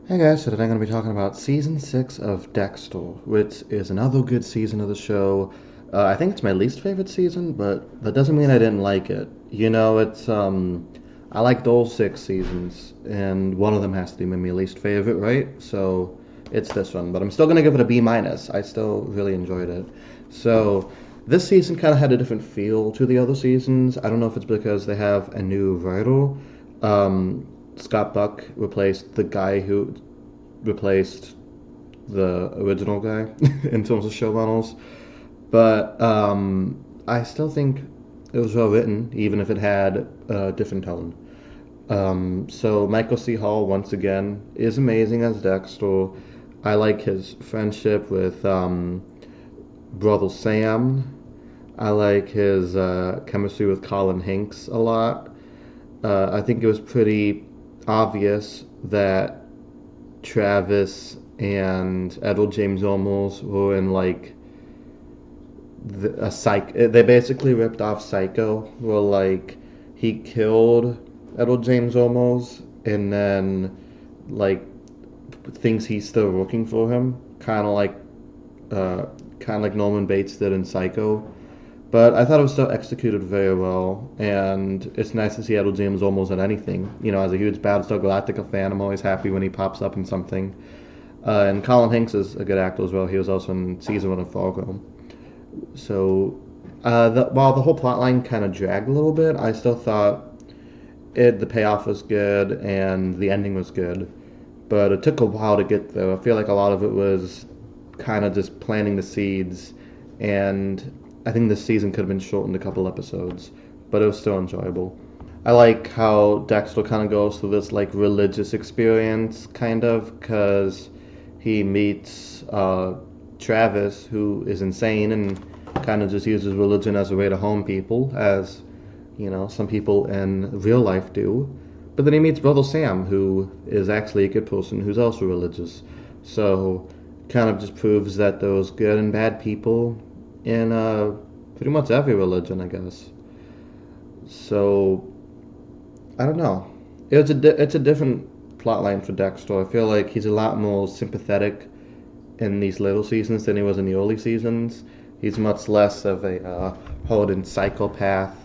Hey guys, so today I'm going to be talking about season 6 of Dexter, which is another good season of the show. I think it's my least favorite season, but that doesn't mean I didn't like it. I liked all 6 seasons, and one of them has to be my least favorite, right? So it's this one, but I'm still going to give it a B minus. I still really enjoyed it. So this season kind of had a different feel to the other seasons. I don't know if it's because they have a new writer. Scott Buck replaced the guy who replaced the original guy in terms of showrunners. But I still think it was well written, even if it had a different tone. So Michael C. Hall, once again, is amazing as Dexter. I like his friendship with brother Sam. I like his chemistry with Colin Hanks a lot. I think it was pretty obvious that Travis and Edward James Olmos were in like a psych. They basically ripped off Psycho, where like he killed Edward James Olmos and then like thinks he's still working for him, uh, kind of like Norman Bates did in Psycho. But I thought it was still executed very well, and it's nice to see Edward James Olmos in anything. You know, as a huge Battlestar Galactica fan, I'm always happy when he pops up in something. And Colin Hanks is a good actor as well. He was also in season 1 of Fargo. So, while the whole plot line kind of dragged a little bit, I still thought the payoff was good and the ending was good. But it took a while to get there. I feel like a lot of it was kind of just planting the seeds, and I think this season could have been shortened a couple episodes, but it was still enjoyable. I like how Dexter kind of goes through this like religious experience, kind of, because he meets Travis, who is insane and kind of just uses religion as a way to home people, as some people in real life do. But then he meets brother Sam, who is actually a good person who's also religious. So kind of just proves that there's good and bad people in pretty much every religion, I guess. So I don't know. It's a different plotline for Dexter. I feel like he's a lot more sympathetic in these little seasons than he was in the early seasons. He's much less of a hardened psychopath.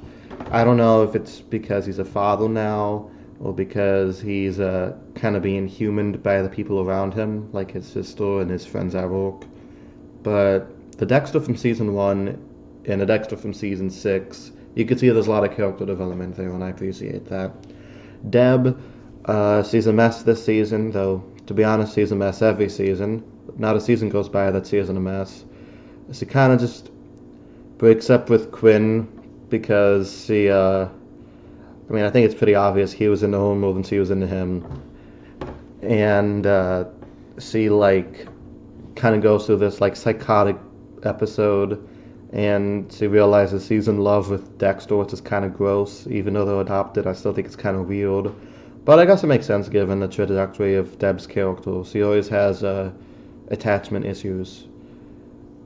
I don't know if it's because he's a father now or because he's kind of being humaned by the people around him, like his sister and his friends at work. But the Dexter from season 1 and the Dexter from season 6, you can see there's a lot of character development there, and I appreciate that. Deb, she's a mess this season, though, to be honest, she's a mess every season. Not a season goes by that she isn't a mess. She kind of just breaks up with Quinn because I think it's pretty obvious he was into her more than she was into him. And she, like, kind of goes through this, like, psychotic episode, and she realizes she's in love with Dexter, which is kind of gross. Even though they're adopted, I still think it's kind of weird. But I guess it makes sense given the trajectory of Deb's character. She always has attachment issues.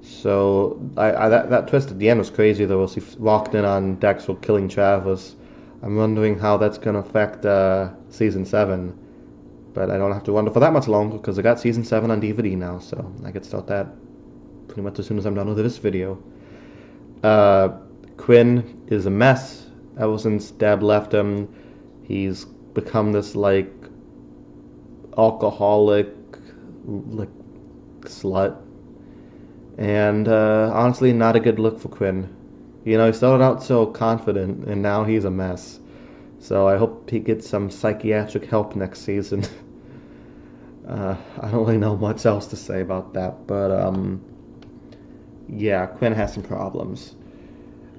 So that twist at the end was crazy, though. She walked in on Dexter killing Travis. I'm wondering how that's going to affect season 7. But I don't have to wonder for that much longer because I got season 7 on DVD now, so I could start that pretty much as soon as I'm done with this video. Quinn is a mess ever since Deb left him. He's become this like alcoholic, like slut, and honestly, not a good look for Quinn. You know, he started out so confident, and now he's a mess. So I hope he gets some psychiatric help next season. I don't really know much else to say about that, but yeah, Quinn has some problems.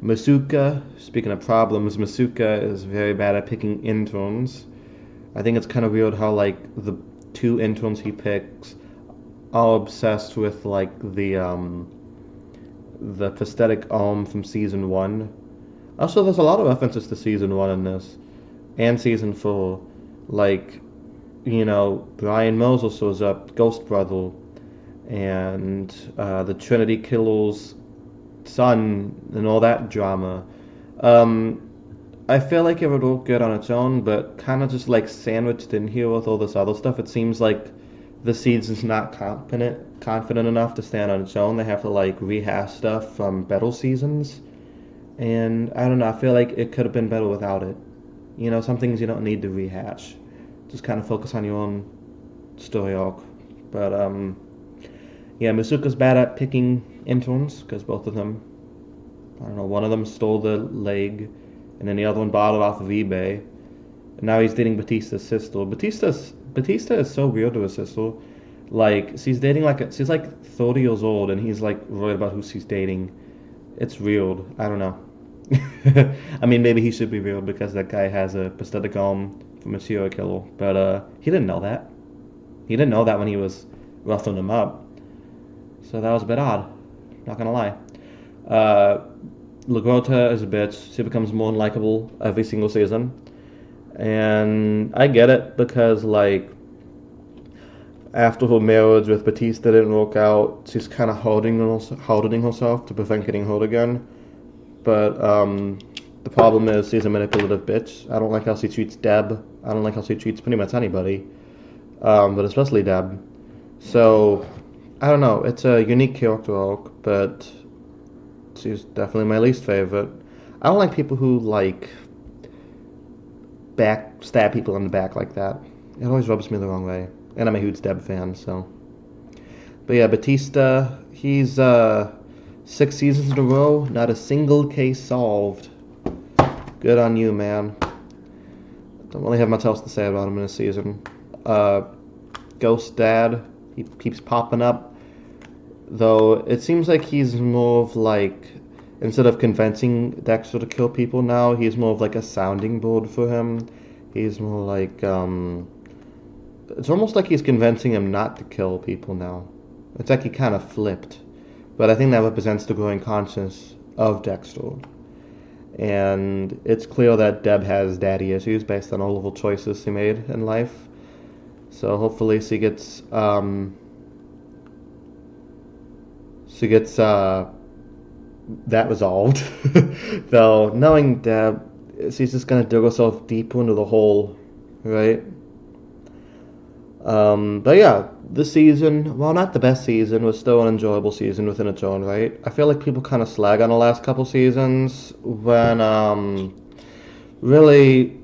Masuka, speaking of problems, Masuka is very bad at picking interns. I think it's kind of weird how like the 2 interns he picks are obsessed with like the prosthetic arm from season 1. Also, there's a lot of references to season 1 in this and season 4. Like, Brian Moser shows up, Ghost Brother, and the Trinity Killer's son, and all that drama. I feel it would work good on its own, but kind of just like sandwiched in here with all this other stuff, it seems like the season's not confident enough to stand on its own. They have to like rehash stuff from better seasons, and I don't know. I feel like it could have been better without it. You know, some things you don't need to rehash. Just kind of focus on your own story arc. But yeah, Masuka's bad at picking interns because both of them, I don't know, one of them stole the leg, and then the other one bought it off of eBay. And now he's dating Batista's sister. Batista is so weird to his sister. Like she's dating she's like 30 years old, and he's like worried about who she's dating. It's weird. I don't know. I mean, maybe he should be weird because that guy has a prosthetic arm from a serial killer, but he didn't know that. He didn't know that when he was roughing him up. So that was a bit odd. Not gonna lie. Lagrota is a bitch. She becomes more unlikable every single season. And I get it because, like, after her marriage with Batista didn't work out, she's kind of hardening herself to prevent getting hurt again. But the problem is she's a manipulative bitch. I don't like how she treats Deb. I don't like how she treats pretty much anybody, but especially Deb. So, I don't know. It's a unique character arc, but she's definitely my least favorite. I don't like people who, like, stab people in the back like that. It always rubs me the wrong way. And I'm a huge Deb fan, so. But yeah, Batista, he's 6 seasons in a row, not a single case solved. Good on you, man. Don't really have much else to say about him in this season. Ghost Dad, he keeps popping up. Though it seems like he's more of like, instead of convincing Dexter to kill people now, he's more of like a sounding board for him. He's more like, it's almost like he's convincing him not to kill people now. It's like he kind of flipped. But I think that represents the growing conscience of Dexter. And it's clear that Deb has daddy issues based on all of the choices she made in life. So hopefully she gets that resolved. Though knowing Deb, she's just gonna dig herself deeper into the hole, right? But yeah, this season, while not the best season, was still an enjoyable season within its own right. I feel like people kind of slag on the last couple seasons when really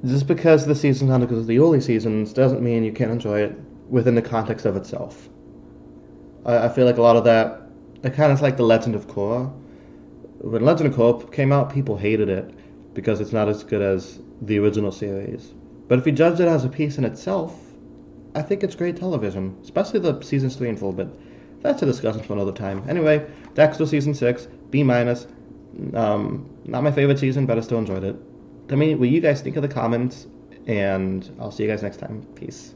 just because the season's not as good as the early seasons doesn't mean you can't enjoy it within the context of itself. I feel like a lot of that, it kind of like the Legend of Korra. When Legend of Korra came out, people hated it because it's not as good as the original series. But if you judge it as a piece in itself, I think it's great television, especially the seasons 3 and 4, but that's a discussion for another time. Anyway, Dexter season 6, B-. Not my favorite season, but I still enjoyed it. Tell me what you guys think of the comments, and I'll see you guys next time. Peace.